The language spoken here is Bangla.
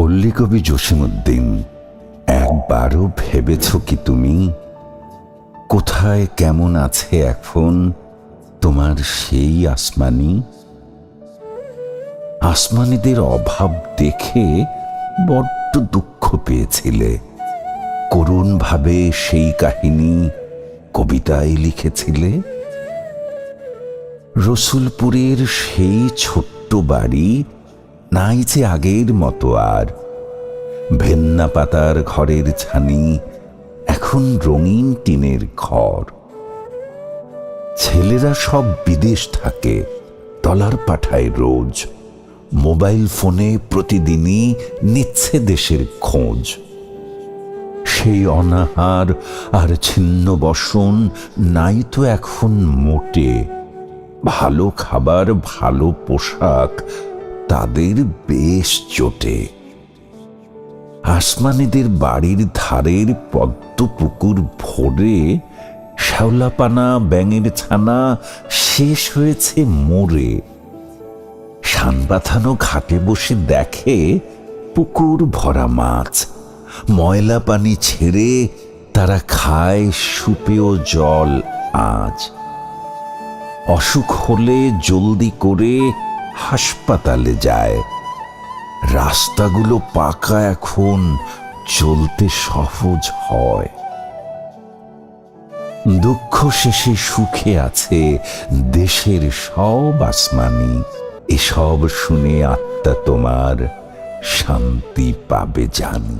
পল্লীকবি জসীমউদ্দিন, একবারও ভেবেছ কি তুমি কোথায় কেমন আছে এখন তোমার সেই আসমানি? আসমানিদের অভাব দেখে বড্ড দুঃখ পেয়েছিলে, করুণ ভাবে সেই কাহিনী কবিতায় লিখেছিলে। রসুলপুরের সেই ছোট্ট বাড়ি নাই যে আগের মতো আর, ভেন্না পাতার ঘরের ছানি এখন রঙিন টিনের ঘর। ছেলেরা সব বিদেশ থাকে, ডলার পাঠায় রোজ, মোবাইল ফোনে প্রতিদিনই নিচ্ছে দেশের খোঁজ। সেই অনাহার আর ছিন্ন বসন নাই তো এখন মোটে, ভালো খাবার ভালো পোশাক তাদের বেশ জোটে। আসমানিদের বাড়ির ধারের পদ্ম পুকুর ভরে শ্যাওলাপানা ব্যাঙের ছানা শেষ হয়েছে মরে। সানবাথানো ঘাটে বসে দেখে পুকুর ভরা মাছ, ময়লা পানি ছেড়ে তারা খায় সুপেয় জল আজ। অসুখ হলে জলদি করে হাসপাতালে যায়, রাস্তাগুলো পাকা এখন চলতে সহজ হয়। দুঃখ শেষে সুখে আছে দেশের সব আসমানি, এসব শুনে আত্মা তোমার শান্তি পাবে জানি।